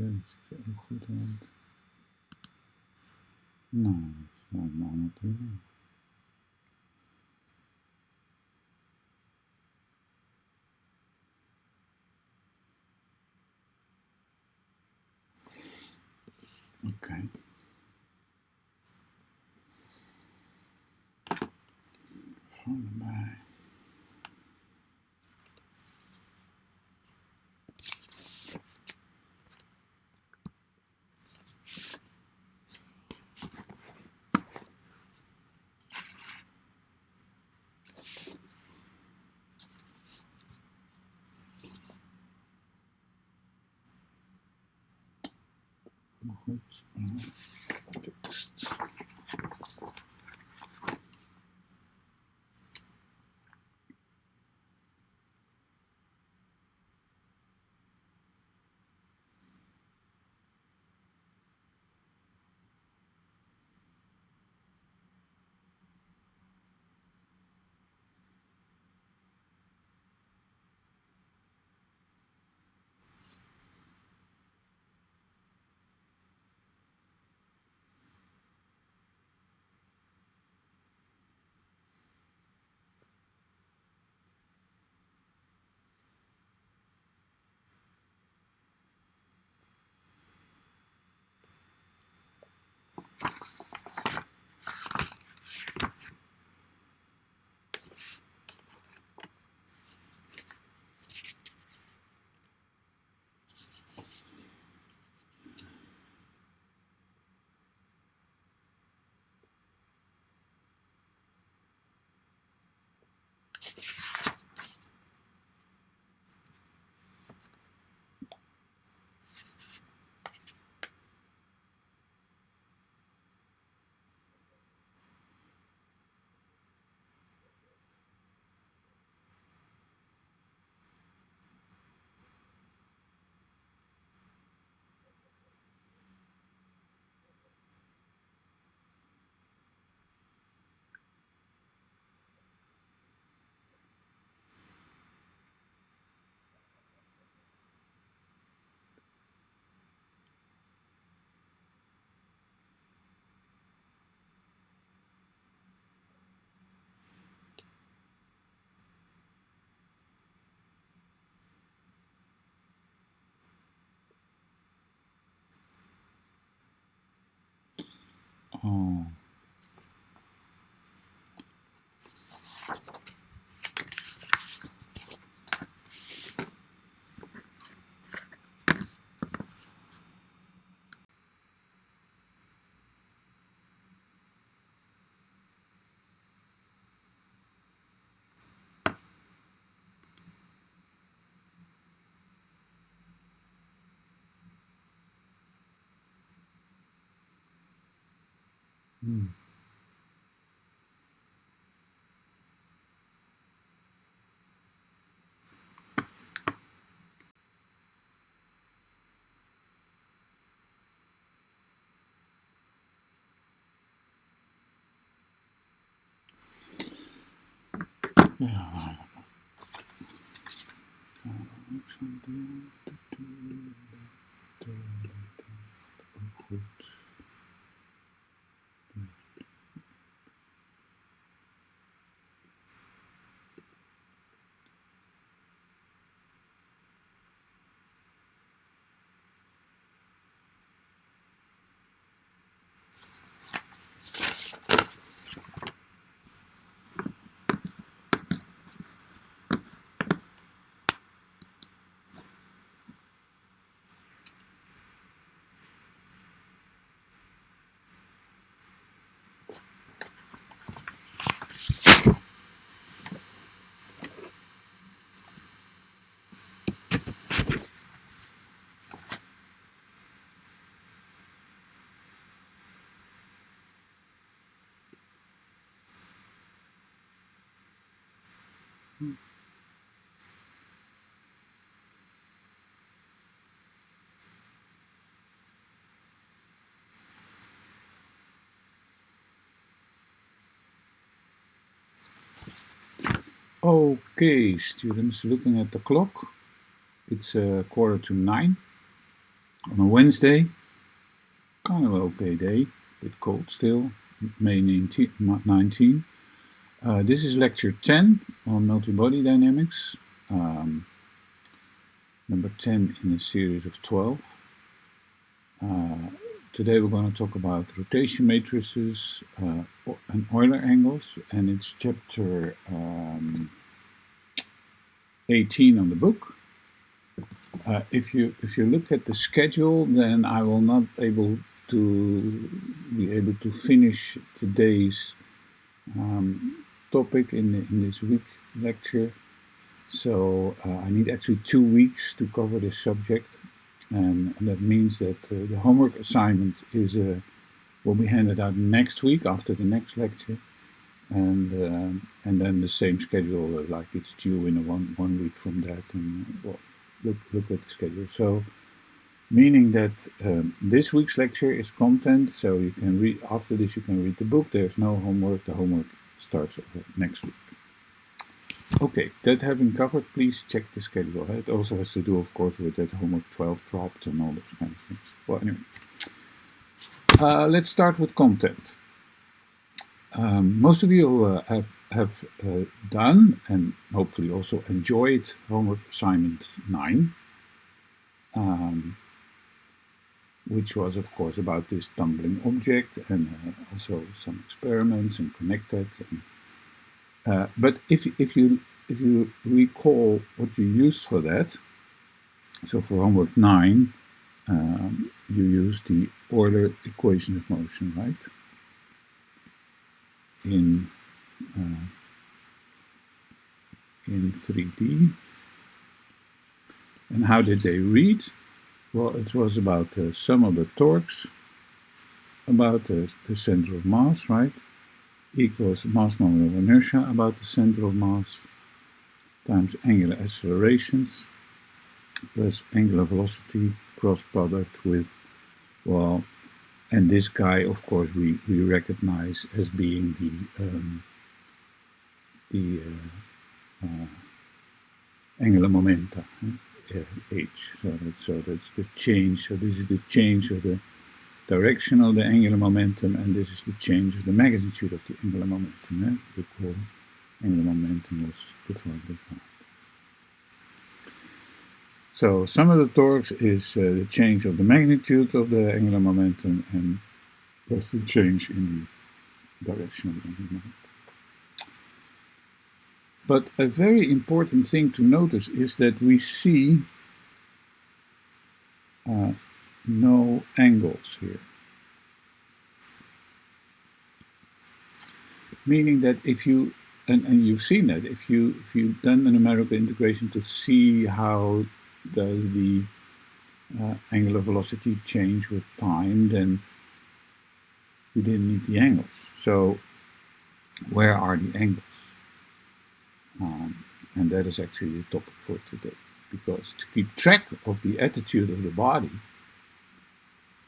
het ziet er ook goed uit. Nou, dat lijkt me allemaal prima. Oké. Gewoon erbij. Goed. Tekst. Oh. Ja, niks aan doen. Goed. Okay, students, looking at the clock, it's 9:15. on a Wednesday. Kind of an okay day, a bit cold still, May 19. This is lecture 10 on multibody dynamics, number 10 in a series of 12. Today we're going to talk about rotation matrices and Euler angles, and it's chapter 18 on the book. If you look at the schedule, then I will not be able to finish today's topic in this week lecture. So I need actually 2 weeks to cover this subject, and that means that the homework assignment will be handed out next week after the next lecture, and then the same schedule, like it's due in one week from that, and well, look at the schedule. So meaning that this week's lecture is content, so you can read, after this you can read the book. There's no homework. The homework starts next week. Okay, that having covered, please check the schedule. It also has to do, of course, with that homework 12 dropped and all those kind of things. Well, anyway, let's start with content. Most of you have done and hopefully also enjoyed homework assignment 9, which was, of course, about this tumbling object, and also some experiments and connected. But if you recall what you used for that, so for homework 9, you used the Euler equation of motion, right? In 3D. And how did they read? Well, it was about the sum of the torques about the center of mass, right? Equals mass moment of inertia about the center of mass times angular accelerations plus angular velocity cross product with, well, and this guy, of course, we recognize as being the angular momenta, h. So that's the change. So this is the change of the direction of the angular momentum, and this is the change of the magnitude of the angular momentum. The core angular momentum was defined by that. So sum of the torques is the change of the magnitude of the angular momentum, and plus the change in the direction of the angular momentum. But a very important thing to notice is that we see no angles here. Meaning that if you, and you've seen that, if you've done a numerical integration to see how does the angular velocity change with time, then you didn't need the angles. So where are the angles? And that is actually the topic for today. Because to keep track of the attitude of the body,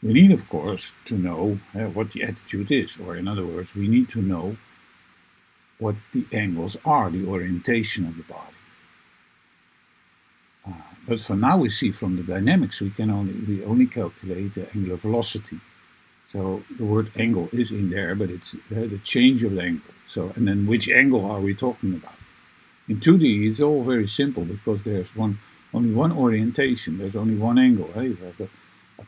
we need, of course, to know what the attitude is. Or in other words, we need to know what the angles are, the orientation of the body. But for now, we see from the dynamics, we only calculate the angular velocity. So the word angle is in there, but it's the change of the angle. So, and then which angle are we talking about? In 2D, it's all very simple because there's only one orientation. There's only one angle. You have a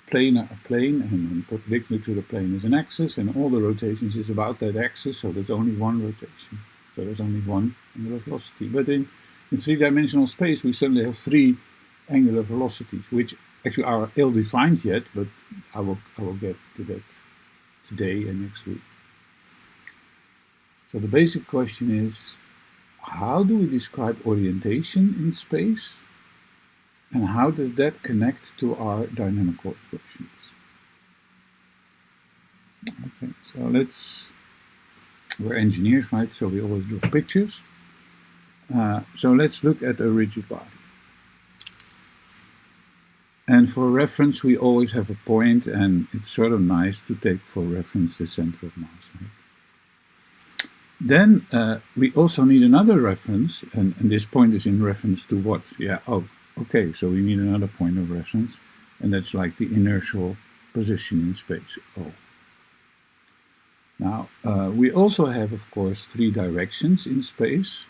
plane, and then perpendicular to the plane is an axis, and all the rotations is about that axis. So there's only one rotation. So there's only one angular velocity. But in 3-dimensional space, we suddenly have 3 angular velocities, which actually are ill-defined yet. But I will get to that today and next week. So the basic question is, how do we describe orientation in space, and how does that connect to our dynamical equations? Okay, so we're engineers, right? So we always draw pictures. So let's look at a rigid body. And for reference, we always have a point, and it's sort of nice to take for reference the center of mass, right? Then we also need another reference, and this point is in reference to what? Yeah, oh, okay, so we need another point of reference. and that's like the inertial position in space, O. Now, we also have, of course, 3 directions in space,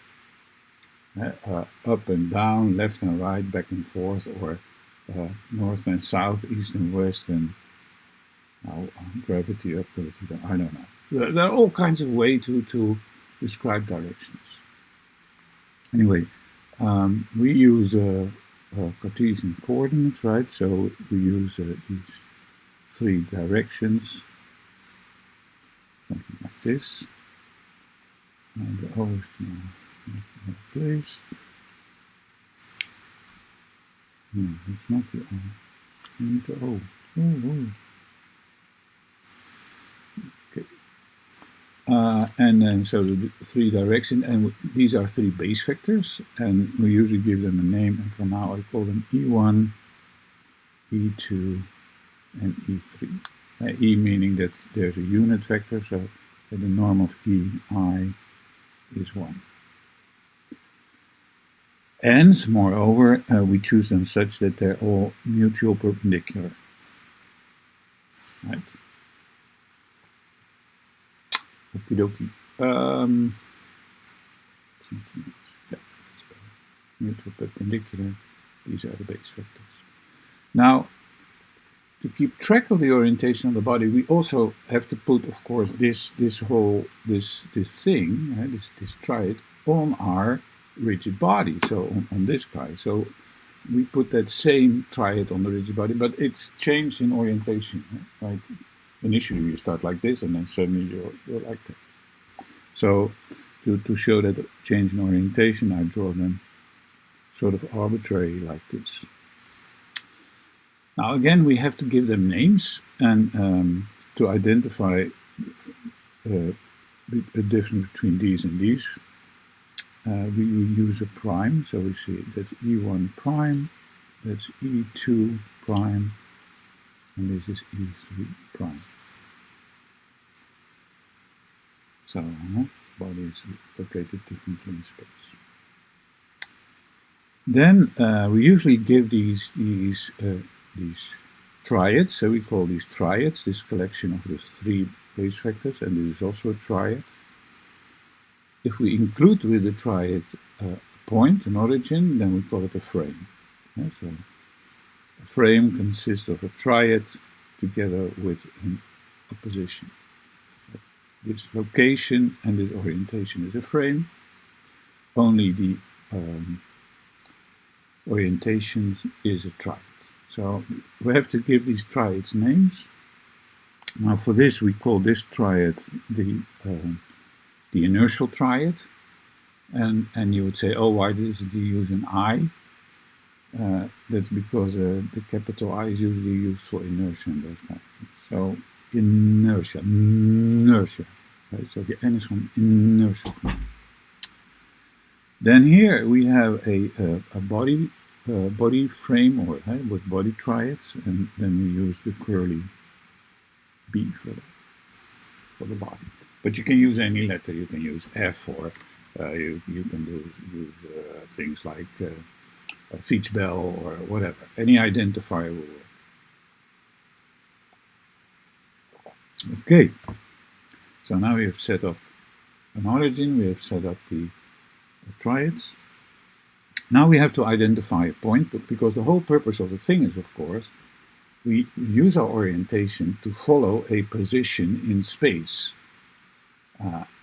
up and down, left and right, back and forth, or north and south, east and west, and gravity up, gravity down, I don't know. There are all kinds of ways to describe directions. Anyway, we use Cartesian coordinates, right? So we use these 3 directions, something like this. And the O is now placed. No, it's not the O. We need the O. Oh. Okay. And then so the 3 directions, and these are 3 base vectors, and we usually give them a name, and for now I call them E1, E2, and E3. E meaning that there's a unit vector, so the norm of EI is 1. And moreover, we choose them such that they're all mutual perpendicular. Right? Okie dokie. Yeah, mutual perpendicular. These are the base vectors. Now, to keep track of the orientation of the body, we also have to put, of course, this thing, this triad, on our rigid body. So on this guy. So we put that same triad on the rigid body, but it's changed in orientation. Right? Initially, you start like this, and then suddenly you're like that. So to show that change in orientation, I draw them sort of arbitrary like this. Now again, we have to give them names, and to identify the difference between these and these, we use a prime. So we see that's E1 prime, that's E2 prime, and this is E3 prime. So body is located differently in space. Then we usually give these triads, so we call these triads, this collection of the 3 base vectors, and this is also a triad. If we include with the triad a point, an origin, then we call it a frame. Yeah, so a frame consists of a triad together with a position. So this location and this orientation is a frame. Only the orientation is a triad. So we have to give these triads names. Now for this we call this triad the inertial triad, and you would say, oh, why does it use an I? That's because the capital I is usually used for inertia and those kinds of things. So inertia, right? So the N is from inertial. Then here we have a body frame, or with body triads, and then we use the curly B for the body. But you can use any letter. You can use F, or you can use things like Feach Bell or whatever. Any identifier will work. Okay. So now we have set up an origin. We have set up the triads. Now we have to identify a point, but because the whole purpose of the thing is, of course, we use our orientation to follow a position in space.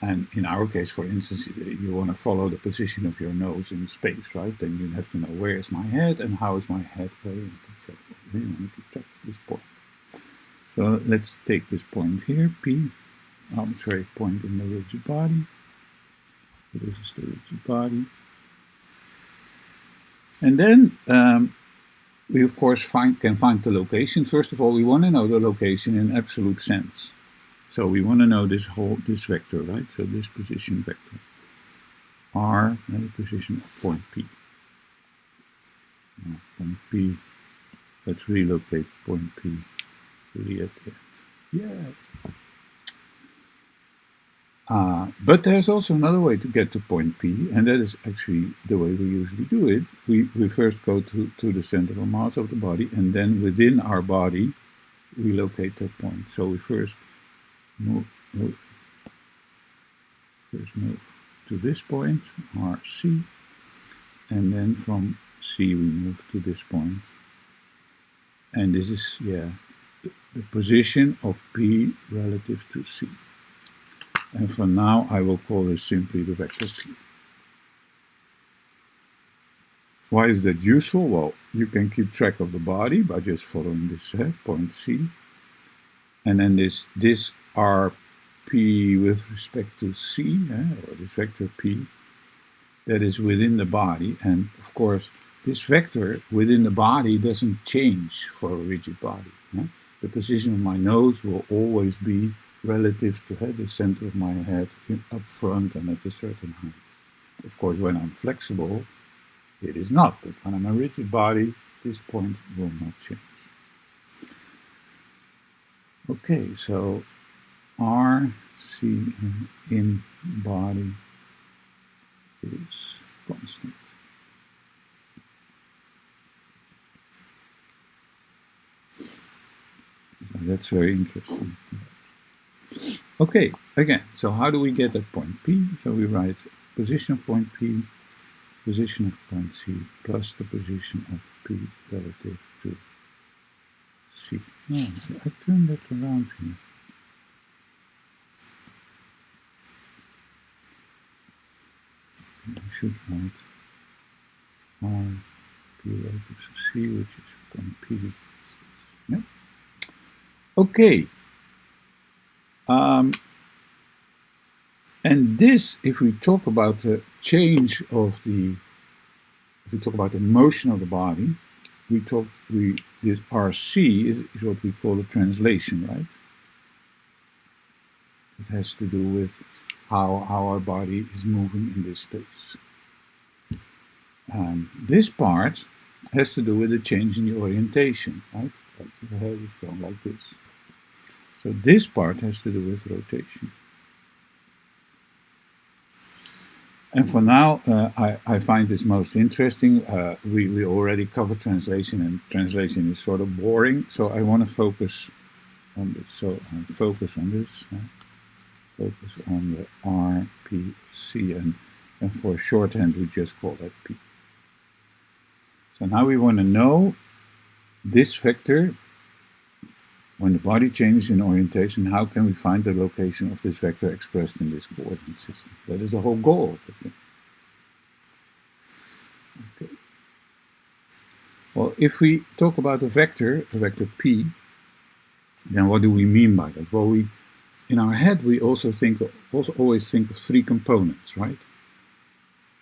And in our case, for instance, you want to follow the position of your nose in space, right? Then you have to know where is my head and how is my head oriented. So we want to check this point. So let's take this point here, P, arbitrary point in the rigid body. So this is the rigid body. And then we, of course, can find the location. First of all, we want to know the location in absolute sense. So we want to know this vector, right? So this position vector. R, the position of point P. Now, point P, let's relocate point P really at the end. Yeah. But there's also another way to get to point P, and that is actually the way we usually do it. We first go to the center of mass of the body, and then within our body, we locate that point. So we first move to this point, RC, and then from C we move to this point. And this is, the position of P relative to C. And for now, I will call this simply the vector P. Why is that useful? Well, you can keep track of the body by just following this point C. And then this RP with respect to C, or this vector P, that is within the body. And of course, this vector within the body doesn't change for a rigid body. The position of my nose will always be relative to the center of my head up front and at a certain height. Of course, when I'm flexible, it is not, but when I'm a rigid body, this point will not change. Okay, so RC in body is constant. So that's very interesting. Okay, again, so how do we get at point P? So we write position of point P, position of point C, plus the position of P relative to C. No, I turned that around here. I should write R P relative to C, which is point P. Yeah. Okay. And this, if we talk about the change of if we talk about the motion of the body, this RC is what we call a translation, right? It has to do with how our body is moving in this space. This part has to do with the change in the orientation, right? Like the head is going like this. So this part has to do with rotation. And for now, I find this most interesting. We already covered translation, and translation is sort of boring, so I want to focus on this. So I focus on this, focus on the RPC, and for shorthand we just call that P. So now we want to know this vector. When the body changes in orientation, how can we find the location of this vector expressed in this coordinate system? That is the whole goal of the thing. Okay. Well, if we talk about a vector P, then what do we mean by that? Well, in our head we also always think of three components, right?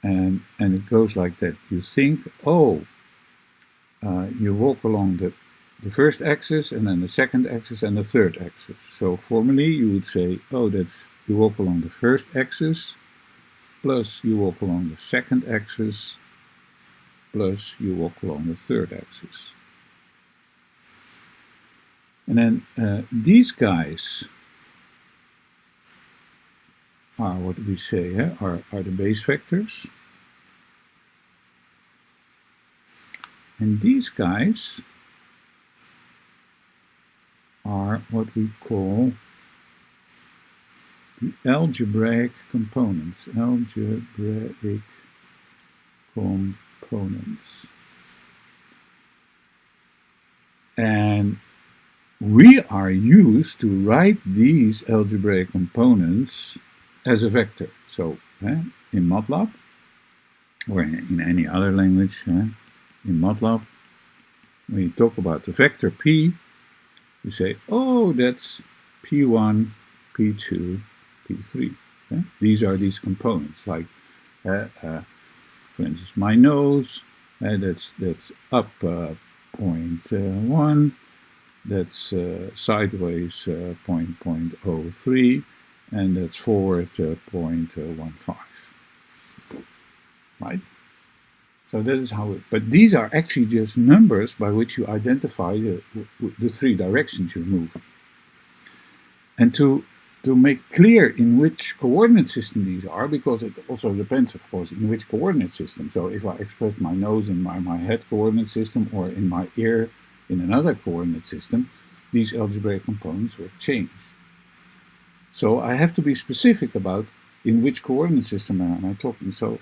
And it goes like that. You think, you walk along the first axis, and then the second axis, and the third axis. So formally you would say, you walk along the first axis, plus you walk along the second axis, plus you walk along the third axis. And then these guys are what we say, are the base vectors. And these guys are what we call the algebraic components. Algebraic components. And we are used to write these algebraic components as a vector. So in MATLAB, or in any other language, in MATLAB, when you talk about the vector P, you say, that's P1, P2, P3. Okay? These are these components, like, for instance, my nose, that's up 0.1, that's sideways 0.03, and that's forward 0.15. Right? So that is how but these are actually just numbers by which you identify the three directions you're moving. And to to make clear in which coordinate system these are, because it also depends, of course, in which coordinate system. So if I express my nose in my head coordinate system or in my ear in another coordinate system, these algebraic components will change. So I have to be specific about in which coordinate system am I talking. So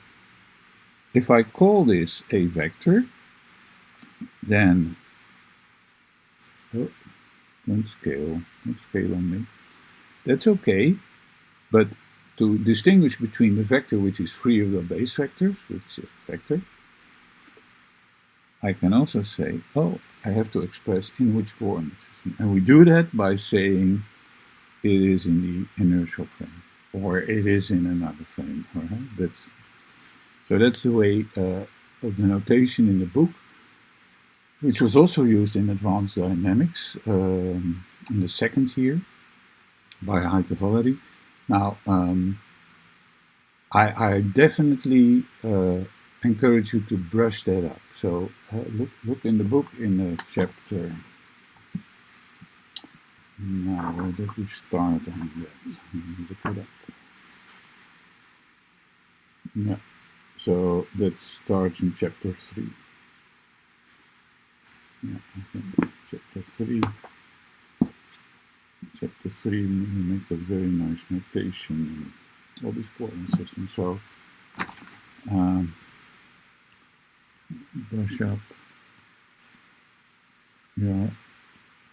if I call this a vector, then don't scale on me. That's okay, but to distinguish between the vector which is free of the base vectors, which is a vector, I can also say, oh, I have to express in which coordinate system. And we do that by saying it is in the inertial frame, or it is in another frame. Right? So that's the way of the notation in the book, which was also used in advanced dynamics in the second year by Heike Valery. Now, I definitely encourage you to brush that up. So look in the book in the chapter. Now, where did we start on that? Look it up. Yeah, so that starts in chapter 3. Yeah, I think chapter 3. Chapter 3 makes a very nice notation in all these coordinate systems. So, brush up your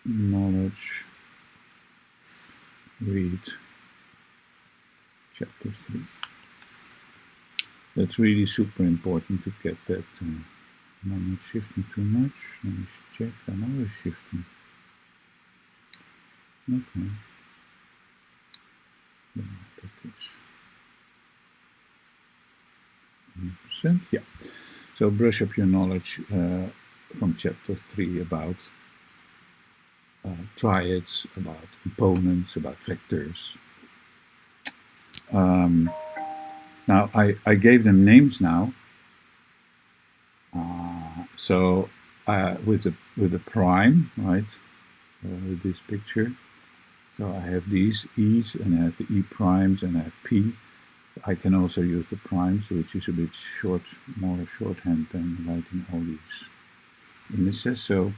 knowledge, read chapter 3. That's really super important to get that. I'm not shifting too much. Let me check. I'm always shifting. Okay. Yeah, that is 100%. Yeah. So brush up your knowledge from chapter 3 about triads, about components, about vectors. Now I gave them names now. So with the prime, right? With this picture. So I have these E's and I have the E primes and I have P. I can also use the primes, which is a bit more shorthand than writing all these indices. So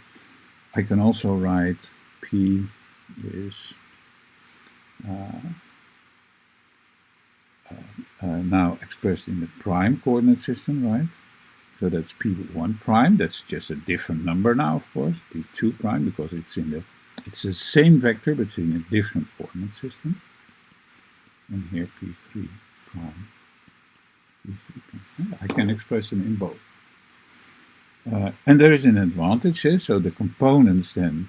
I can also write P is now expressed in the prime coordinate system, right? So that's P1 prime. That's just a different number now, of course. P2 prime, because it's the same vector, but it's in a different coordinate system. And here P3 prime. P3 prime. I can express them in both. And there is an advantage here. So the components then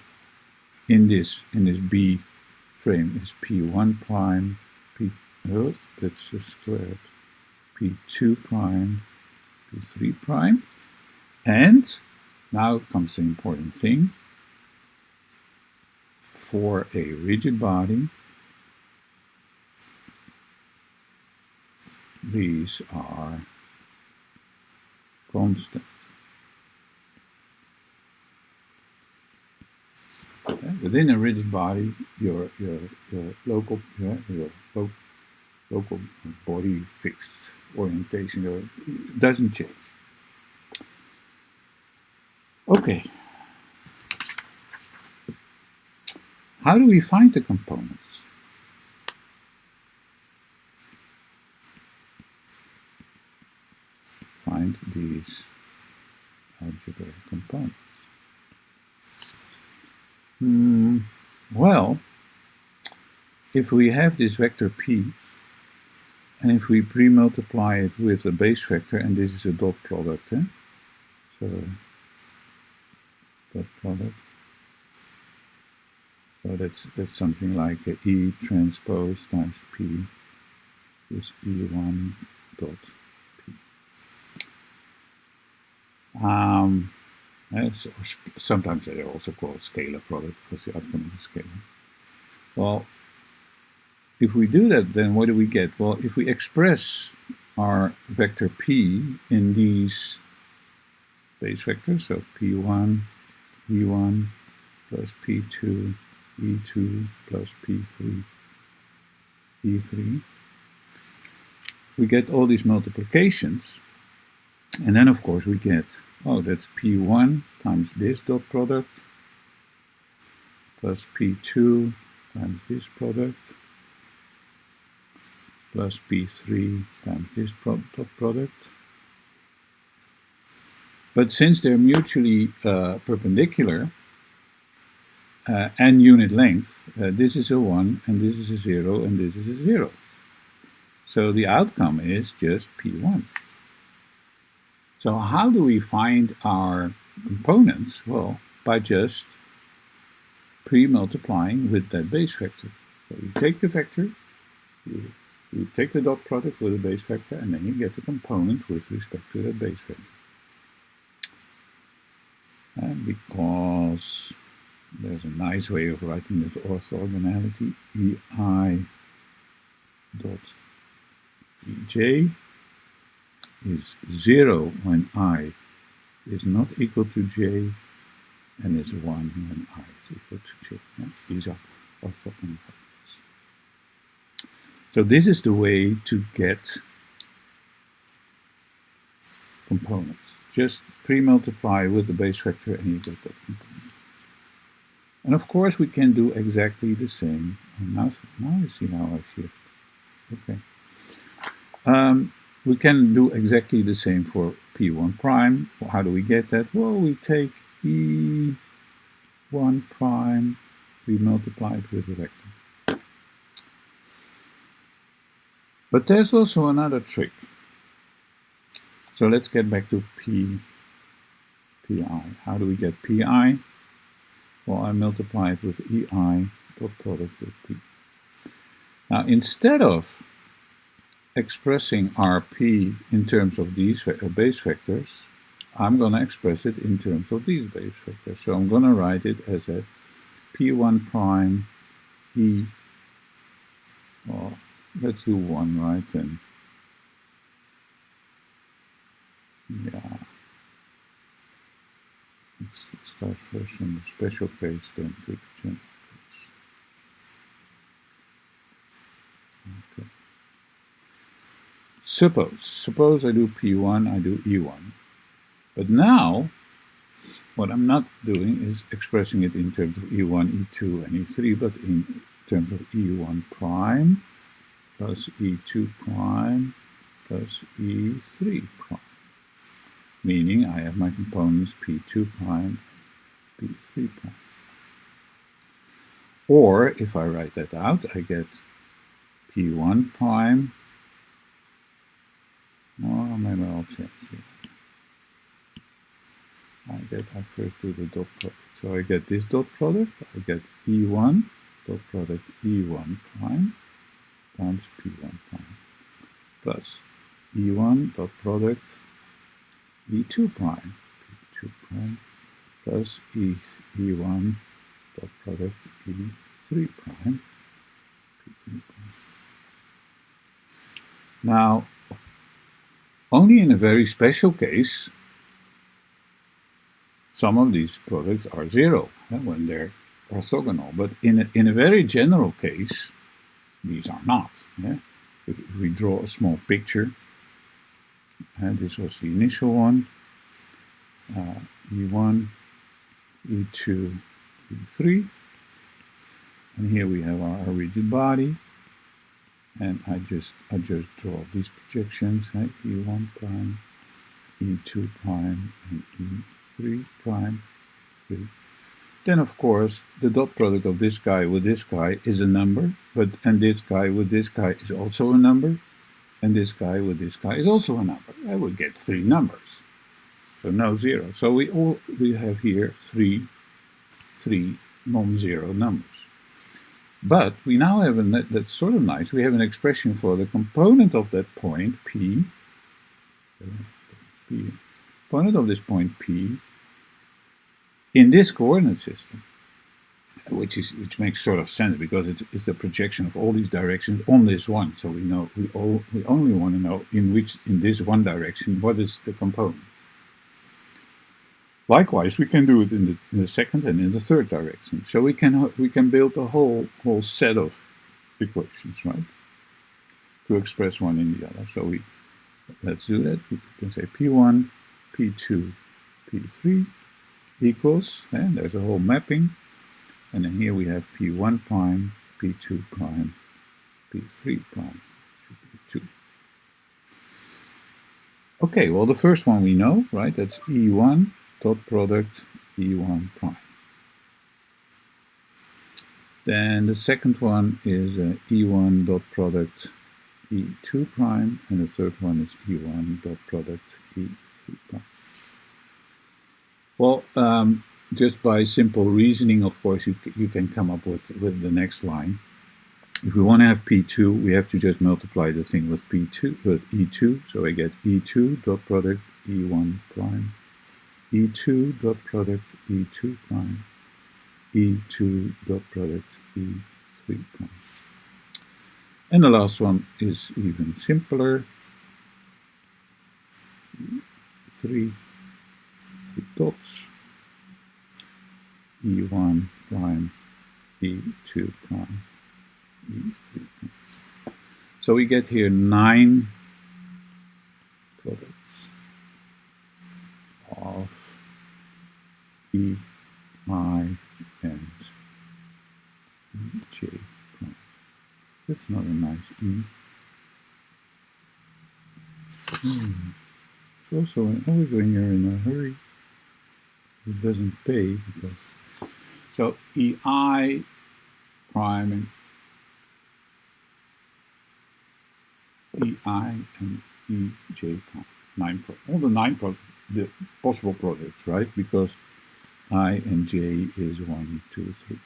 in this B frame is P1 prime, that's the squared, P2 prime, P3 prime. And now comes the important thing. For a rigid body, these are constant. Okay. Within a rigid body, your local body fixed orientation doesn't change. Okay. How do we find the components? Find these algebraic components. Well, if we have this vector P, and if we pre-multiply it with a base vector, and this is a dot product, so dot product. So that's something like E transpose times P is E1 dot P. Sometimes they're also called scalar product because the outcome is scalar. Well, if we do that, then what do we get? Well, if we express our vector P in these base vectors, so P1, E1 plus P2, E2 plus P3 E3. We get all these multiplications, and then of course we get, oh, that's P1 times this dot product plus P2 times this product plus P3 times this dot product. But since they're mutually perpendicular and unit length, this is a 1 and this is a 0 and this is a 0. So the outcome is just P1. So how do we find our components? Well, by just pre-multiplying with that base vector. So you take the vector, you take the dot product with the base vector, and then you get the component with respect to that base vector. And because there's a nice way of writing this orthogonality, EI dot EJ is 0 when I is not equal to J, and is 1 when I is equal to J. Yeah? These are orthogonal factors. So this is the way to get components. Just pre-multiply with the base vector and you get that component. And of course we can do exactly the same. Now you see how I shift. Okay. We can do exactly the same for P1 prime. How do we get that? Well, we take E1 prime, we multiply it with the vector. But there's also another trick. So let's get back to PI. How do we get PI? Well, I multiply it with EI dot product with P. Now, instead of expressing RP in terms of these base vectors, I'm going to express it in terms of these base vectors. So I'm going to write it as a P1 prime E. Well, let's do 1, right? And yeah. Let's start first from the special case, then to the general case. Okay. Suppose I do P1, I do E1. But now, what I'm not doing is expressing it in terms of E1, E2, and E3, but in terms of E1 prime plus E2 prime plus E3 prime. Meaning I have my components P2 prime, P3 prime. Or if I write that out, I get P1 prime. Well, maybe I'll change it. I first do the dot product. So I get this dot product, I get E1 dot product E1 prime times P1 prime plus E1 dot product E2 prime, P2 prime plus E1 dot product E3 prime, P3 prime. Now, only in a very special case, some of these products are 0 when they're orthogonal, but in a very general case, these are not. Yeah? If we draw a small picture, and this was the initial one, E1, E2, E3, and here we have our rigid body, and I just draw these projections, right? E1 prime, E2 prime, and E3 prime, 3. Then of course the dot product of this guy with this guy is a number, and this guy with this guy is also a number, and this guy with this guy is also a number. I would get 3 numbers, so no 0. So we have here three non-zero numbers. But we now have that's sort of nice. We have an expression for the component of that point P. Component of this point P in this coordinate system, which makes sort of sense because it's the projection of all these directions on this one. So we know we only want to know in this one direction what is the component. Likewise, we can do it in the second and in the third direction. So we can build a whole set of equations, right? to express one in the other. So let's do that. We can say P1, P2, P3 equals, and there's a whole mapping. And then here we have P1 prime, P2 prime, P3 prime, should be 2. Okay, well, the first one we know, right? That's E1 dot product E1 prime. Then the second one is E1 dot product E2 prime, and the third one is E1 dot product E3 prime. Well, just by simple reasoning, of course, you can come up with the next line. If we want to have P2, we have to just multiply the thing with P2 with E2. So I get E2 dot product E1 prime, E2 dot product E2 prime, E2 dot product E3 prime. And the last one is even simpler. 3 dots, E1 prime, E2 prime, E3 prime. So we get here 9 products of E, I, and J prime. That's not a nice E. It's also always when you're in a hurry, it doesn't pay. Because, so EI prime and EI and EJ prime. All the 9 the possible products, right? Because I and J is 1, 2, 3.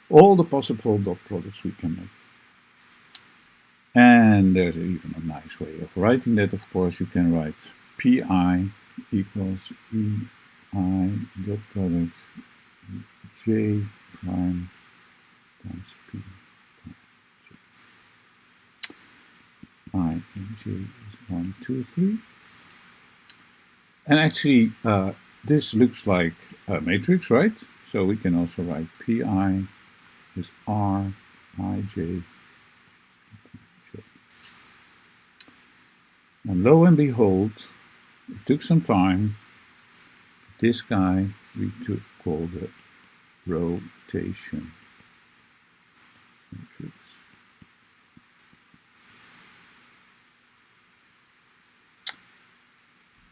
All the possible dot products we can make. And there's even a nice way of writing that, of course. You can write PI equals EI dot product J prime times P prime J. I and J is 1, 2, 3. And actually, this looks like a matrix, right? So we can also write PI is R, IJ. And lo and behold, it took some time. This guy we call the rotation matrix.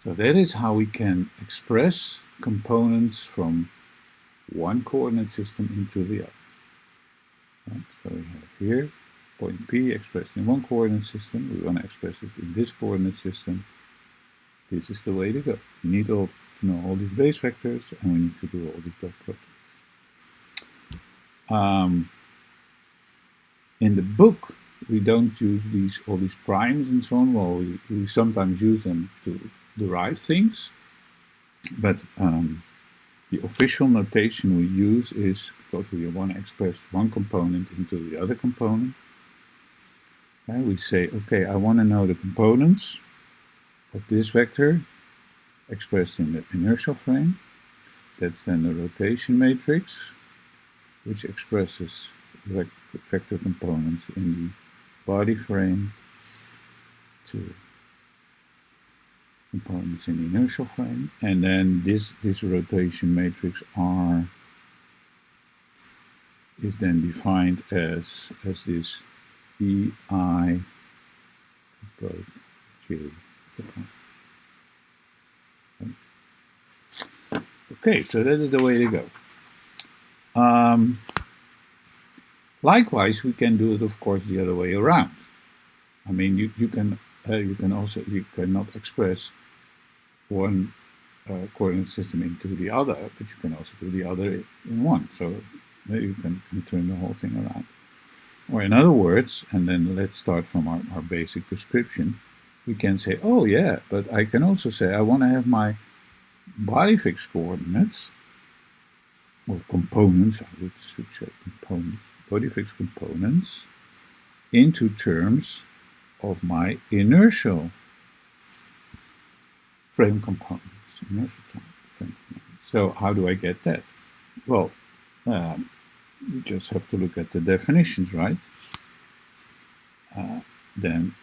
So that is how we can express components from one coordinate system into the other. Right? So we have here point P expressed in one coordinate system. We want to express it in this coordinate system. This is the way to go. We need to know all these base vectors, and we need to do all these dot products. In the book, we don't use all these primes and so on. Well, we sometimes use them to derive things, but the official notation we use is because we want to express one component into the other component. And we say, okay, I want to know the components of this vector expressed in the inertial frame. That's then the rotation matrix, which expresses vector components in the body frame to components in the inertial frame. And then this rotation matrix R is then defined as this EI both J. Okay, so that is the way to go. Likewise, we can do it, of course, the other way around. I mean, you cannot express one coordinate system into the other, but you can also do the other in one. So you can turn the whole thing around. Or in other words, and then let's start from our basic description, we can say, oh yeah, but I can also say I want to have my body fixed coordinates, or components, I should say components, body fixed components, into terms of my inertial frame components. So how do I get that? Well, you just have to look at the definitions, right? then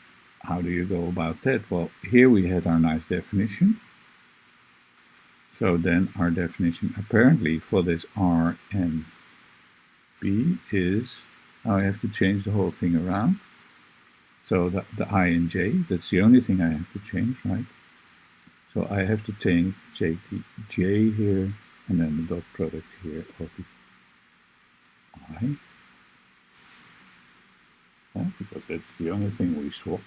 how do you go about that? Well, here we had our nice definition. So then our definition apparently for this R and B is, now I have to change the whole thing around. So the I and J, that's the only thing I have to change, right? So I have to take the J here and then the dot product here of the I. Yeah, because that's the only thing we swap.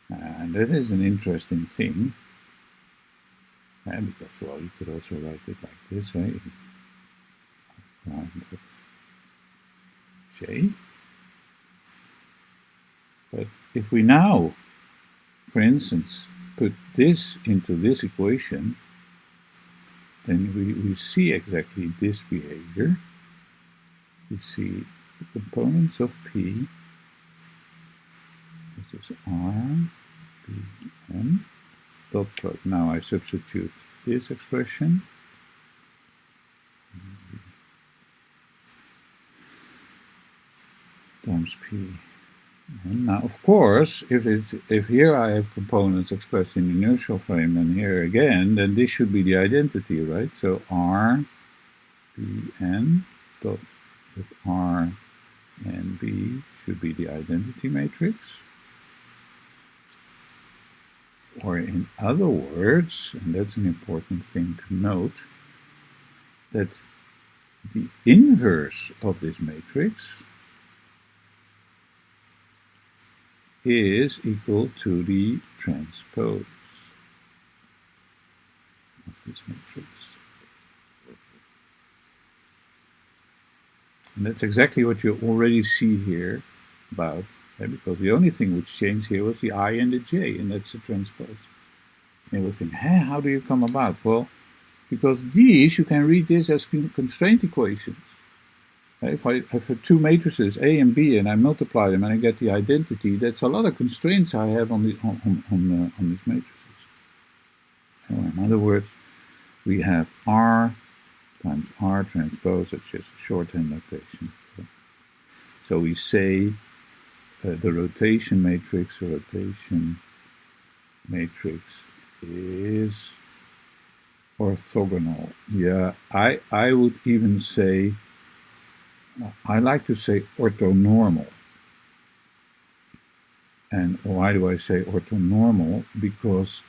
And that is an interesting thing. Because, well, you could also write it like this, J. But if we now, for instance, put this into this equation, then we see exactly this behavior. We see the components of P, this is R, P, N, dot product. Now I substitute this expression. Times P. And now, of course, if here I have components expressed in inertial frame, and here again, then this should be the identity, right? So R, P, N, dot with R and B should be the identity matrix. Or in other words, and that's an important thing to note, that the inverse of this matrix is equal to the transpose of this matrix. And that's exactly what you already see here about, because the only thing which changed here was the I and the J, and that's the transpose. And you think, how do you come about? Well, because these, you can read this as constraint equations. If I have two matrices, A and B, and I multiply them and I get the identity, that's a lot of constraints I have on these matrices. In other words, we have R times R transpose, that's just a shorthand notation. So we say the rotation matrix is orthogonal. Yeah, I would even say, I like to say orthonormal. And why do I say orthonormal? Because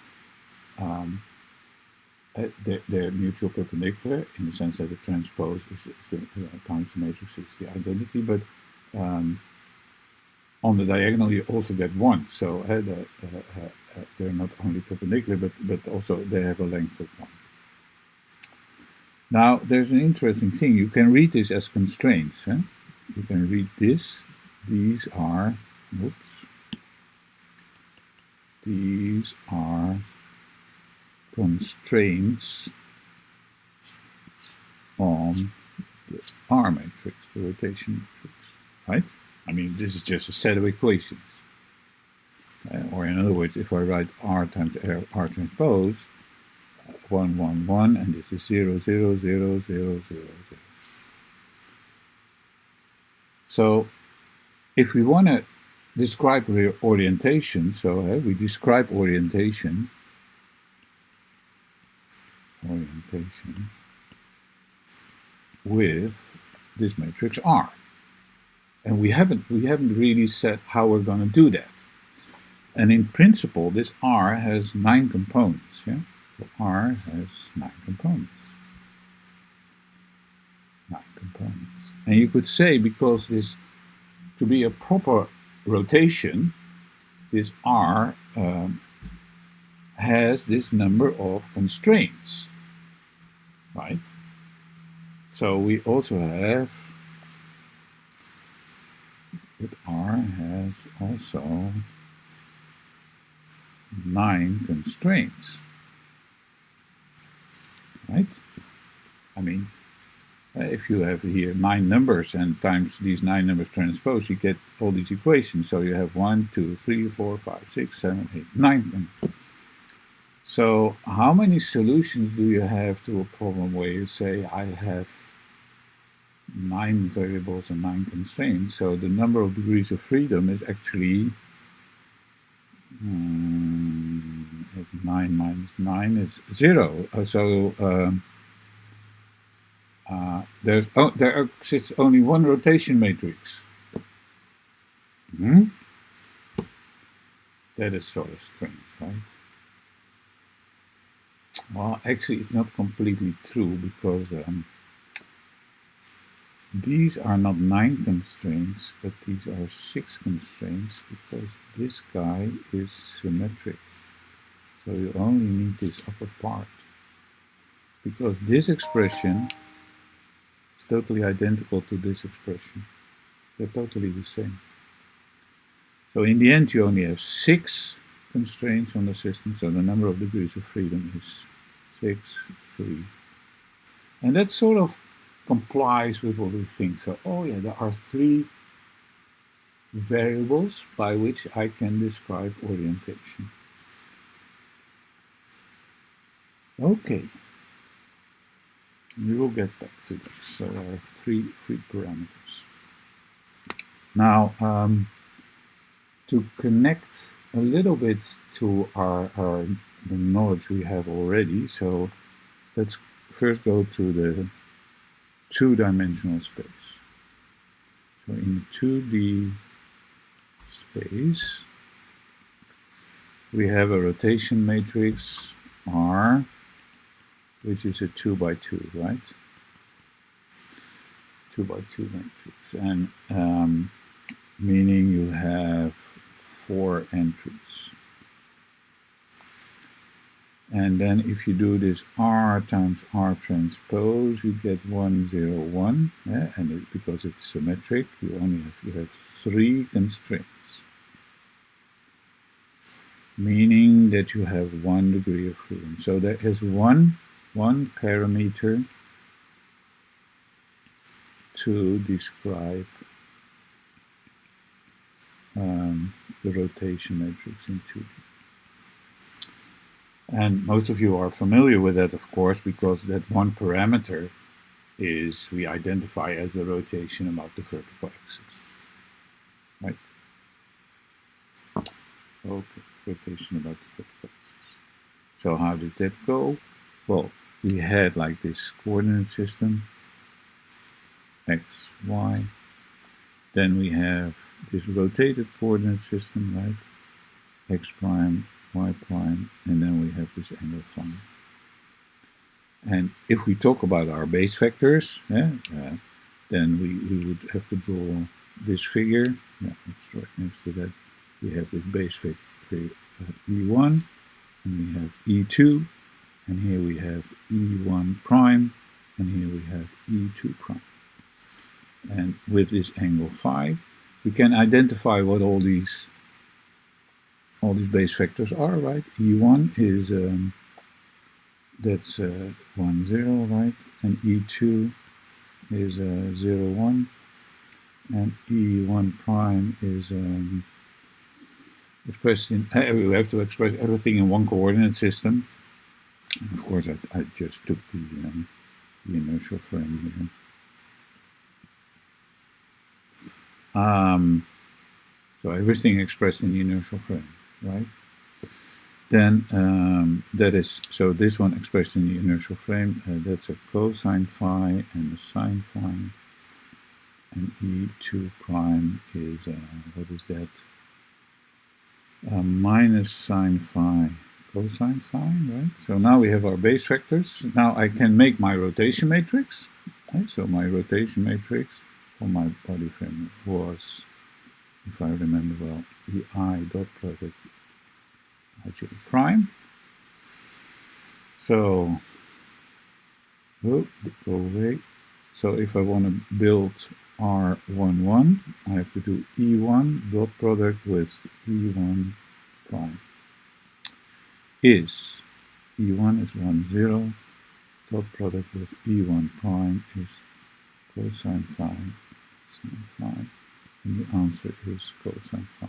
they're mutual perpendicular in the sense that the transpose is the times the matrix is the identity, but on the diagonal you also get one, so they're not only perpendicular, but also they have a length of one. Now, there's an interesting thing. You can read this as constraints. You can read this. These are constraints on the R matrix, the rotation matrix, right? I mean, this is just a set of equations. Or in other words, if I write R times R transpose, 1, 1, 1, and this is 0, 0, 0, 0, 0, 0. So if we want to describe the orientation, so we describe orientation with this matrix R. And we haven't really said how we're going to do that. And in principle, this R has 9 components. Yeah? So R has 9 components. 9 components. And you could say, because this, to be a proper rotation, this R has this number of constraints, right? So we also have that R has also 9 constraints, right? I mean, if you have here 9 numbers and times these 9 numbers transpose, you get all these equations. So you have 1, 2, 3, 4, 5, 6, 7, 8, 9. So how many solutions do you have to a problem where you say, I have 9 variables and 9 constraints. So the number of degrees of freedom is actually 9 minus 9 is 0. There exists only one rotation matrix. That is sort of strange, right? Well, actually, it's not completely true because these are not 9 constraints, but these are 6 constraints because this guy is symmetric. So you only need this upper part. Because this expression is totally identical to this expression. They're totally the same. So in the end, you only have 6 constraints on the system. So the number of degrees of freedom is 6, 3. And that sort of complies with what we think. So, oh yeah, there are 3 variables by which I can describe orientation. Okay. We will get back to that. So there are 3 parameters. Now, to connect a little bit to the knowledge we have already, so let's first go to the 2-dimensional space. So in the 2D space, we have a rotation matrix R, which is a 2 by 2, right? 2 by 2 matrix, and meaning you have 4 entries. And then if you do this R times R transpose, you get 1, 0, 1, yeah? And because it's symmetric, you have 3 constraints, meaning that you have 1 degree of freedom. So there is one parameter to describe the rotation matrix in 2D. And most of you are familiar with that, of course, because that one parameter is we identify as the rotation about the vertical axis, right? Okay, rotation about the vertical axis. So how did that go? Well, we had like this coordinate system, x, y. Then we have this rotated coordinate system, right? X prime, y prime, and then we have this angle phi. And if we talk about our base vectors, then we would have to draw this figure. Yeah, it's right next to that. We have this base vector E1, and we have E2, and here we have E1 prime, and here we have E2 prime. And with this angle phi, we can identify what all these base vectors are, right? E1 is that's 1, 0, right? And E2 is 0, 1, and E1 prime is expressed in. We have to express everything in one coordinate system. And of course, I just took the inertial frame here. So everything expressed in the inertial frame, right? Then that is, so this one expressed in the inertial frame, that's a cosine phi and a sine phi. And E2 prime is, what is that? Minus sine phi, cosine phi, right? So now we have our base vectors. Now I can make my rotation matrix. Right? So my rotation matrix for my body frame was, if I remember well, EI dot product IJ prime. So, go away. So if I want to build R11, I have to do E1 dot product with E1 prime. Is E1 is 1, 0, dot product with E1 prime is cosine phi, sine phi, and the answer is cosine phi.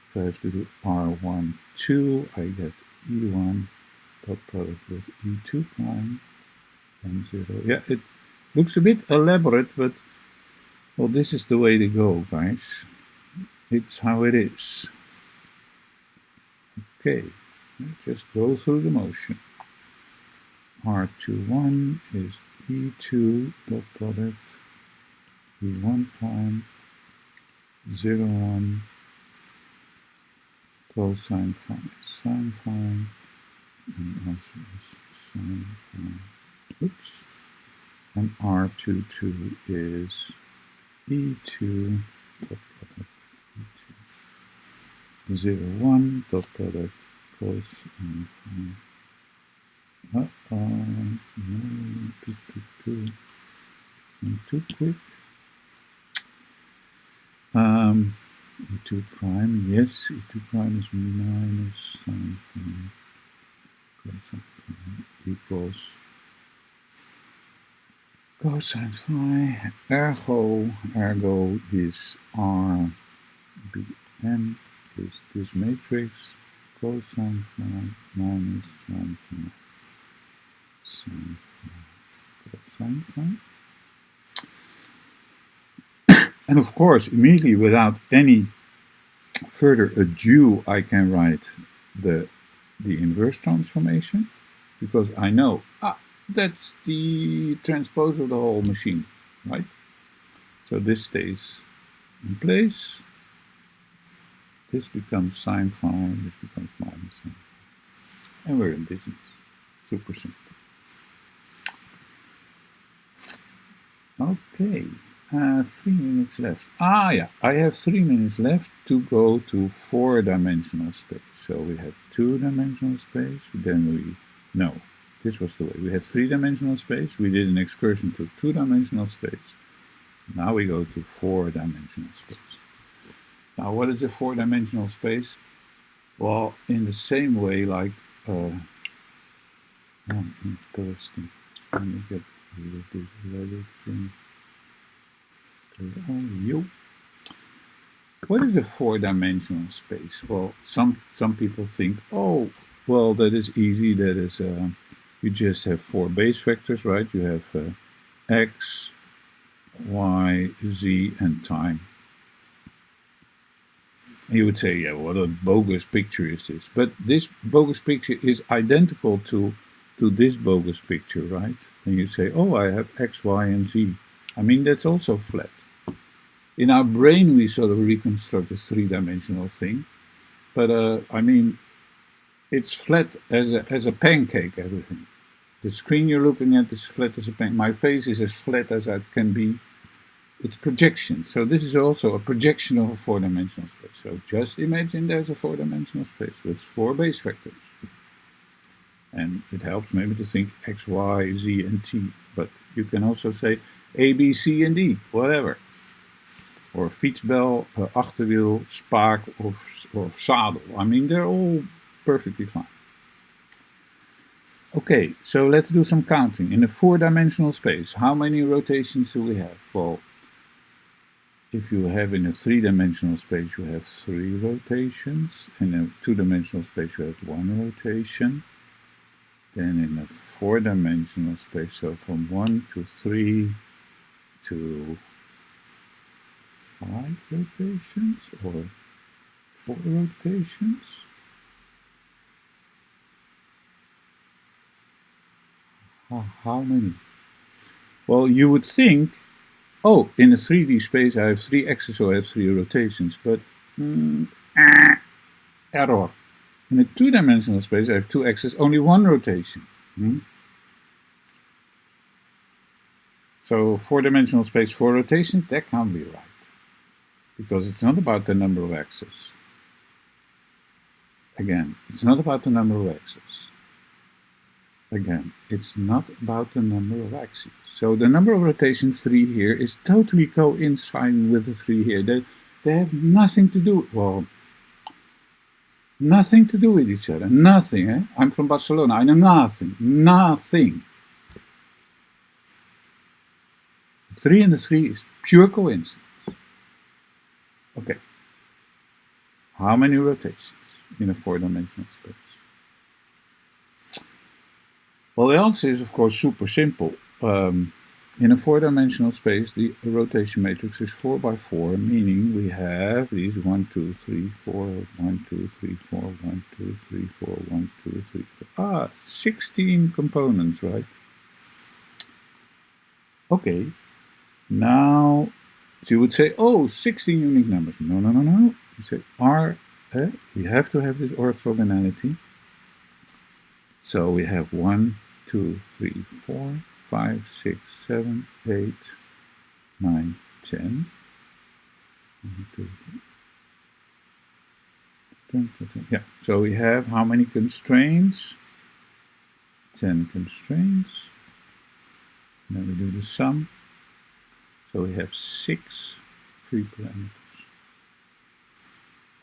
If I have to do R1, 2, I get E1 dot product with E2 prime and 0. Yeah, Looks a bit elaborate, but well, this is the way to go, guys. It's how it is. Okay, let's just go through the motion. R21 is E2 dot product E1 prime 01 cosine phi sine phi, and also sine phi. Oops. And R22 is E2 dot product E2 01 dot product cosine phi. Too quick. E2 prime, yes, E2 prime is minus sine phi cosine phi equals cosine phi, ergo this R Bn is this matrix cosine phi minus sine phi sine phi cosine phi. And of course, immediately without any further ado, I can write the inverse transformation, because I know that's the transpose of the whole machine, right? So this stays in place. This becomes sine phi, this becomes minus sine phi. And we're in business. Super simple. Okay. 3 minutes left. Yeah, I have 3 minutes left to go to 4-dimensional space. So we had 2-dimensional space, then no, this was the way. We had 3-dimensional space, we did an excursion to 2-dimensional space. Now we go to 4-dimensional space. Now what is a 4-dimensional space? Well, in the same way like, interesting. Let me get rid of this letter thing. What is a 4-dimensional space? Well, some people think, oh, well, that is easy. That is, you just have 4 base vectors, right? You have x, y, z, and time. And you would say, yeah, what a bogus picture is this? But this bogus picture is identical to this bogus picture, right? And you say, oh, I have x, y, and z. I mean, that's also flat. In our brain, we sort of reconstruct a 3-dimensional thing, but I mean, it's flat as a pancake. Everything. The screen you're looking at is flat as a pancake. My face is as flat as I can be. It's projection. So this is also a projection of a 4-dimensional space. So just imagine there's a 4-dimensional space with 4 base vectors, and it helps maybe to think x, y, z, and t. But you can also say A, B, C, and D, whatever. Or fietsbel, achterwiel, spaak, or zadel. I mean, they're all perfectly fine. Okay, so let's do some counting. In a 4-dimensional space, how many rotations do we have? Well, if you have in a 3-dimensional space, you have 3 rotations. In a 2-dimensional space, you have 1 rotation. Then in a 4-dimensional space, so from 1 to 3 to 5 rotations or 4 rotations. How many? Well, you would think, oh, in a 3D space I have 3 axes, so I have 3 rotations, but error. In a 2-dimensional space I have 2 axes, only 1 rotation. So 4-dimensional space, 4 rotations, that can't be right. Because it's not about the number of axes. Again, it's not about the number of axes. Again, it's not about the number of axes. So the number of rotations, 3 here, is totally coinciding with the 3 here. They have nothing to do, well, nothing to do with each other. Nothing, eh? I'm from Barcelona, I know nothing. Nothing. 3 and the 3 is pure coincidence. Okay. How many rotations in a 4-dimensional space? Well, the answer is, of course, super simple. In a four-dimensional space, the rotation matrix is 4 by 4, meaning we have these 1, 2, 3, 4, 1, 2, 3, 4, 1, 2, 3, 4, 1, 2, 3, 4. 16 components, right? Okay. Now, so you would say, oh, 16 unique numbers. No, no, no, no. You say, we have to have this orthogonality. So we have 1, 2, 3, 4, 5, 6, 7, 8, 9, 10. 1, 2, 10, 10, 10. Yeah, so we have how many constraints? 10 constraints. And then we do the sum. So we have 6 free parameters.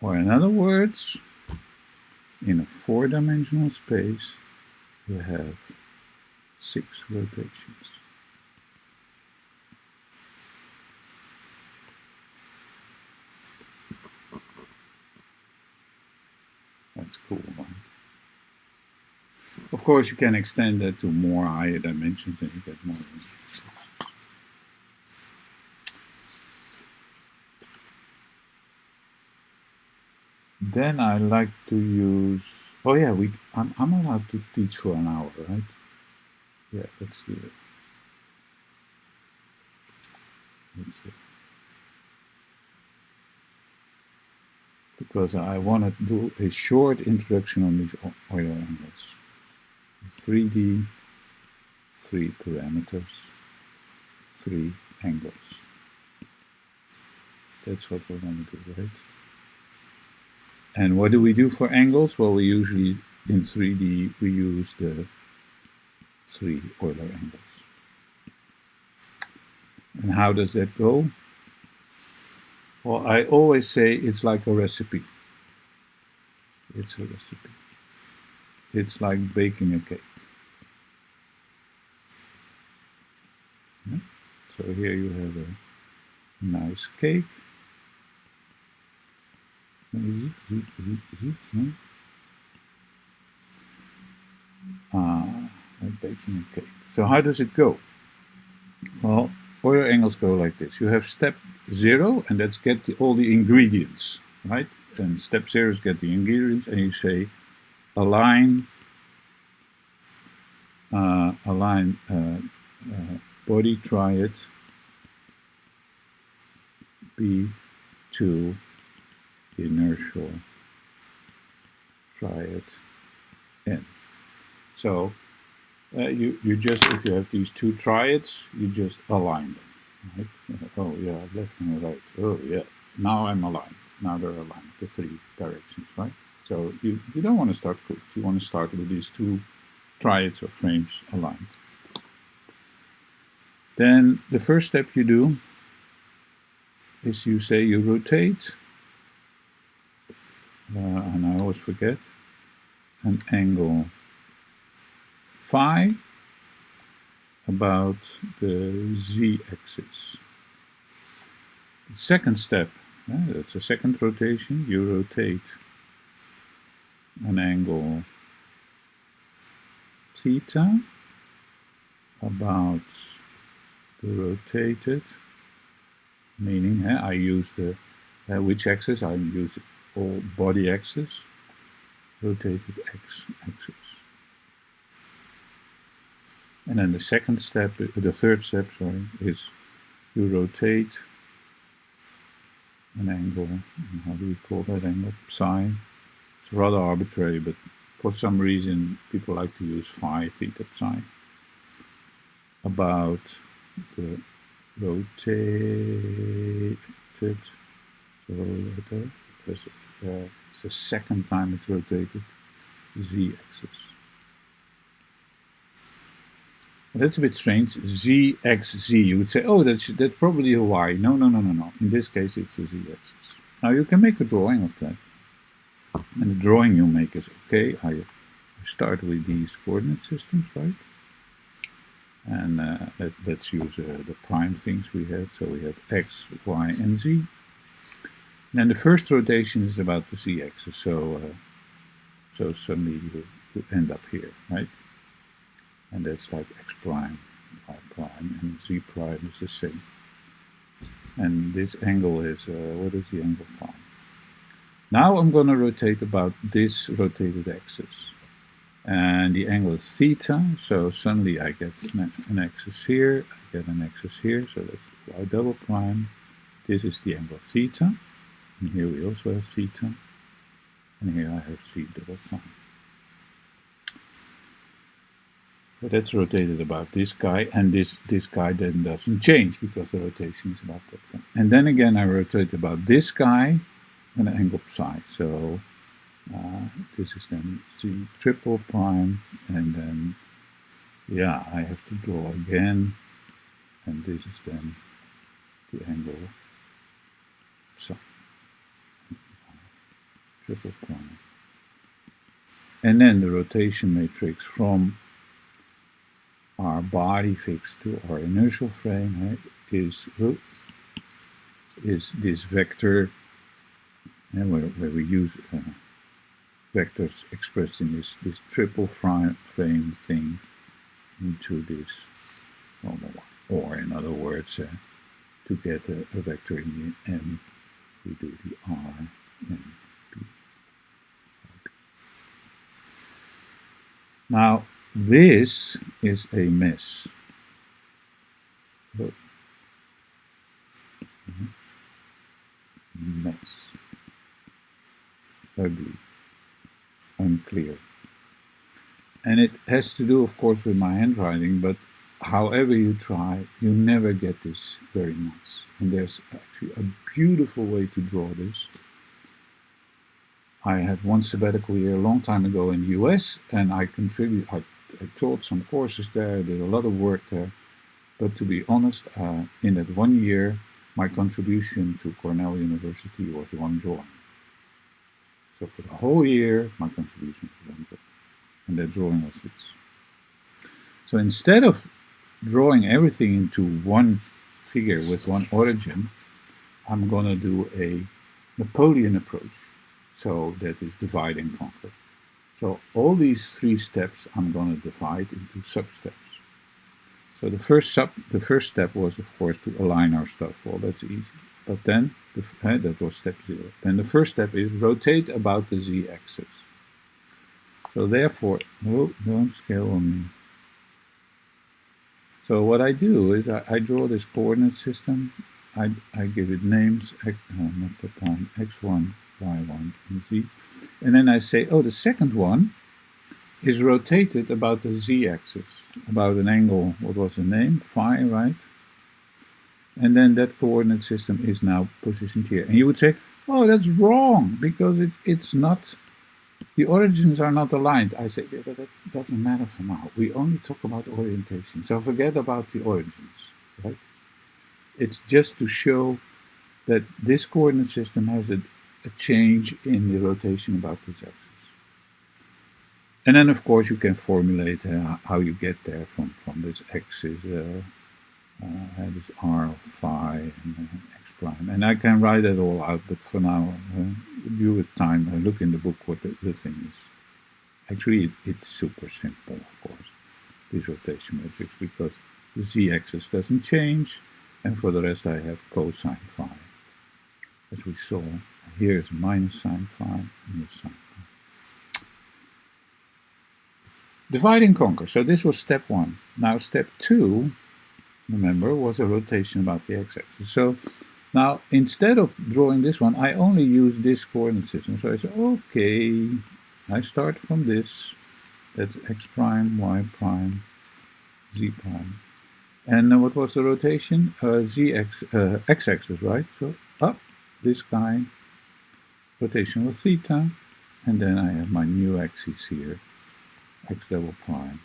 Or in other words, in a four-dimensional space, you have 6 rotations. That's cool, right? Of course, you can extend that to more higher dimensions and you get more. Then I like to use, oh yeah, I'm allowed to teach for an hour, right? Yeah, let's do it. Let's see. Because I want to do a short introduction on these Euler angles. 3D, 3 parameters, 3 angles. That's what we're going to do, right? And what do we do for angles? Well, we usually, in 3D, we use the 3 Euler angles. And how does that go? Well, I always say it's like a recipe. It's a recipe. It's like baking a cake. Yeah? So here you have a nice cake. Like baking a cake. So how does it go? Well, Euler angles go like this. You have step 0, and that's get all the ingredients, right? And step 0 is get the ingredients, and you say align body triad B to inertial triad N. So you just, if you have these 2 triads, you just align them, right? Oh yeah, left and right. Oh yeah, now I'm aligned. Now they're aligned, the 3 directions, right? So you don't want to start quick. You want to start with these 2 triads or frames aligned. Then the first step you do is you say you rotate, and I always forget, an angle phi about the z-axis. The second step, that's a second rotation, you rotate an angle theta about the rotated, meaning I use the, which axis? I use all body axis, rotated x-axis. And then the second step, the third step, sorry, is you rotate an angle, how do we call that angle? Psi. It's rather arbitrary, but for some reason people like to use phi, theta, psi, about the rotated, because it's the second time it's rotated, z-axis. That's a bit strange. Z x z. You would say, oh, that's probably a y. No, no, no, no, no. In this case, it's a z-axis. Now you can make a drawing of that, and the drawing you make is okay. I start with these coordinate systems, right? And let's use the prime things we had. So we have x, y, and z. And then the first rotation is about the z-axis. So suddenly you end up here, right? And that's like x prime, y prime, prime, and z prime is the same. And this angle is, what is the angle? Phi. Now I'm going to rotate about this rotated axis. And the angle is theta, so suddenly I get an axis here, I get an axis here, so that's y double prime. This is the angle theta, and here we also have theta, and here I have z double prime. So that's rotated about this guy, and this guy then doesn't change because the rotation is about that guy. And then again I rotate about this guy and an angle psi. So this is then z triple prime, and then yeah, I have to draw again, and this is then the angle psi triple prime. And then the rotation matrix from our body fixed to our inertial frame is this vector, and where we use vectors expressed in this triple frame thing into this normal one. Or in other words, to get a vector in the M, we do the R and P. Now this is a mess. Mess. Ugly. Unclear. And it has to do, of course, with my handwriting, but however you try, you never get this very nice. And there's actually a beautiful way to draw this. I had one sabbatical year a long time ago in the US, and I taught some courses there, did a lot of work there. But to be honest, in that 1 year, my contribution to Cornell University was one drawing. So for the whole year, my contribution was one drawing. And that drawing was this. So instead of drawing everything into one figure with one origin, I'm going to do a Napoleon approach. So that is divide and conquer. So all these 3 steps I'm going to divide into sub-steps. So the first step was, of course, to align our stuff. Well, that's easy. But then, that was step 0. Then the first step is rotate about the z-axis. So therefore, no, don't scale on me. So what I do is I draw this coordinate system. I give it names, not the time, x1, y1, and z. And then I say, oh, the second one is rotated about the z-axis, about an angle, what was the name? Phi, right? And then that coordinate system is now positioned here. And you would say, oh, that's wrong, because it's not, the origins are not aligned. I say, yeah, but that doesn't matter for now. We only talk about orientation. So forget about the origins, right? It's just to show that this coordinate system has a change in the rotation about this axis. And then, of course, you can formulate how you get there from this axis, this r of phi and x prime. And I can write it all out, but for now, due with time, look in the book what the thing is. Actually, it's super simple, of course, this rotation matrix, because the z-axis doesn't change, and for the rest I have cosine phi. As we saw, here is minus sine phi, and here's sine phi. Divide and conquer. So this was step 1. Now step 2, remember, was a rotation about the x-axis. So now instead of drawing this one, I only use this coordinate system. So I say, okay, I start from this. That's x prime, y prime, z prime. And what was the rotation? X-axis, right? So up, this guy, rotation with theta, and then I have my new axis here. X double prime,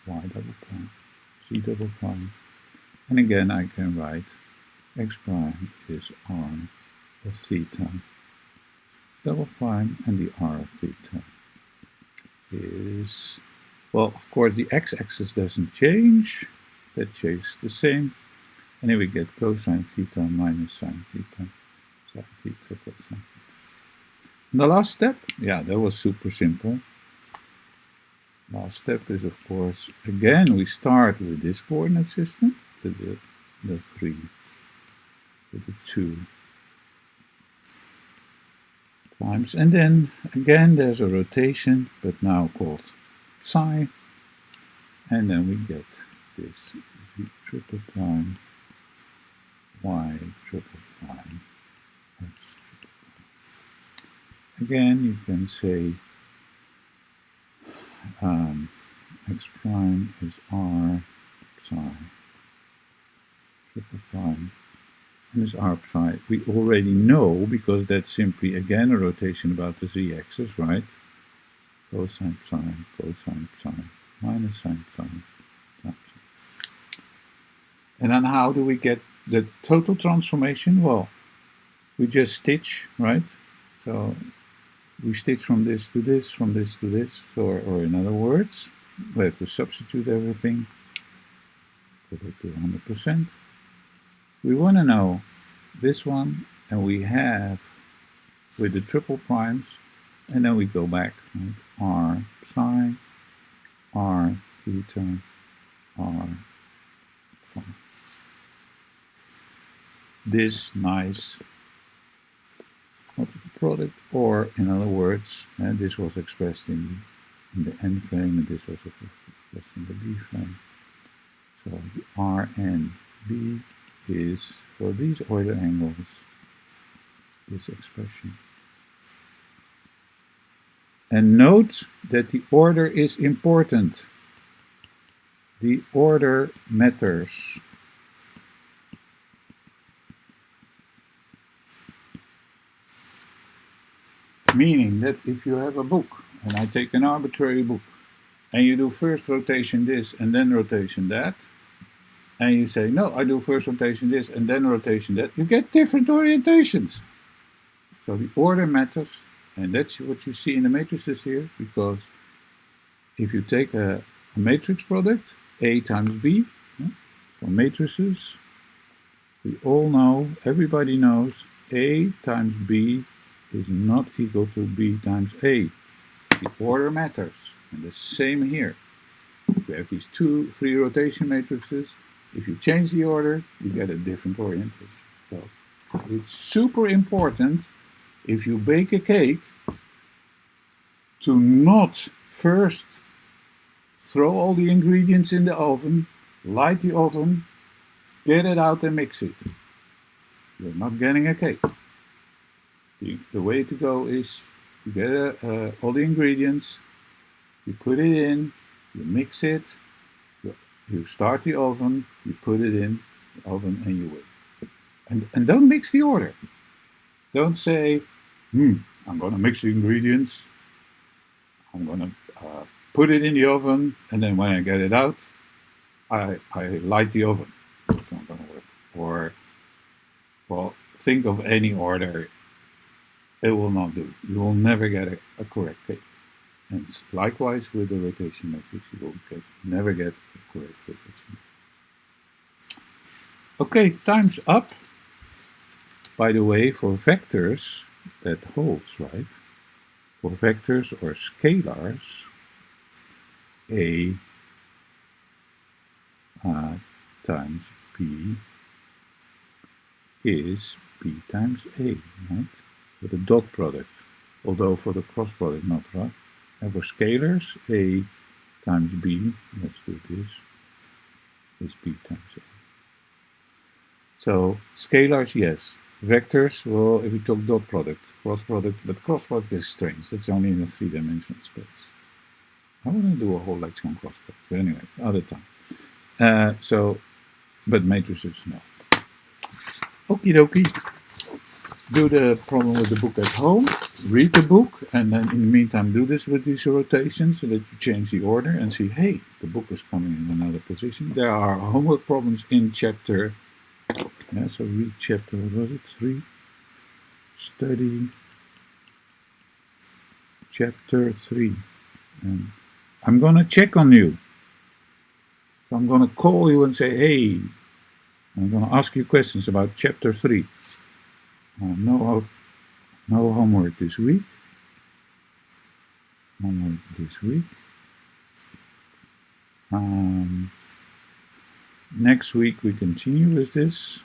y double prime, z double prime. And again, I can write x prime is r of theta double prime, and the r of theta is, well, of course, the x-axis doesn't change. That stays the same. And then we get cosine theta minus sine theta, sine theta, cosine theta. And the last step, yeah, that was super simple. Last step is, of course, again, we start with this coordinate system, the 3, with the 2 primes. And then again there's a rotation, but now called psi. And then we get this Z triple prime, Y triple prime, X triple prime. Again, you can say X prime is R psi triple prime, and this R psi we already know because that's simply again a rotation about the Z-axis, right? Cosine psi, minus sine psi, sine psi. And then how do we get the total transformation? Well, we just stitch, right? So we stitch from this to this, from this to this. So, or in other words, we have to substitute everything, put it to 100%. We want to know this one, and we have with the triple primes, and then we go back, right? R psi, R theta, R phi. This nice multiple product, or in other words, and this was expressed in the N frame, and this was expressed in the B frame. So the RNB is, for these order angles, this expression. And note that the order is important. The order matters. Meaning that if you have a book, and I take an arbitrary book, and you do first rotation this and then rotation that, and you say, no, I do first rotation this and then rotation that, you get different orientations. So the order matters, and that's what you see in the matrices here, because if you take a matrix product, A times B, for matrices, we all know, everybody knows, A times B is not equal to B times A. The order matters, and the same here. We have these 2, 3 rotation matrices. If you change the order, you get a different orientation. So it's super important, if you bake a cake, to not first throw all the ingredients in the oven, light the oven, get it out and mix it. You're not getting a cake. The way to go is you get all the ingredients, you put it in, you mix it, you start the oven, you put it in the oven, and you wait. And don't mix the order. Don't say, I'm going to mix the ingredients, I'm going to put it in the oven, and then when I get it out, I light the oven. It's not going to work. Or, well, think of any order. It will not do. You will never get a correct cake. And likewise with the rotation matrix, you will never get a correct rotation. Okay, time's up. By the way, for vectors, that holds, right? For vectors or scalars, A times B is B times A, right? For the dot product, although for the cross product not, right? And for scalars, A times B, let's do this, is B times A. So scalars, yes. Vectors, well, if we talk dot product, cross product, but cross product is strange. That's only in a 3-dimensional space. I want to do a whole lecture on cross product, but anyway, other time. But matrices, no. Okie dokie. Do the problem with the book at home, read the book, and then in the meantime do this with these rotations so that you change the order and see, hey, the book is coming in another position. There are homework problems in chapter, so read chapter, what was it, 3? Study chapter 3. And I'm going to check on you. So I'm going to call you and say, hey, I'm going to ask you questions about chapter 3. No homework this week. Next week we continue with this.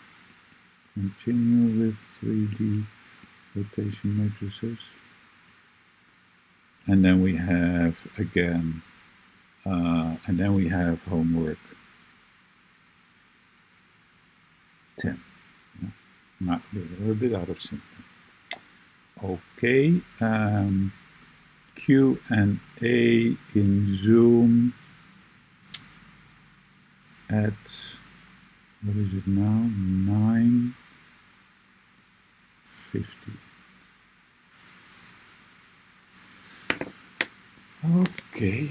Continue with 3D rotation matrices. And then we have again, and then we have homework 10. Not we're a bit out of sync. Okay, Q&A in Zoom at, what is it now, 9:50. Okay.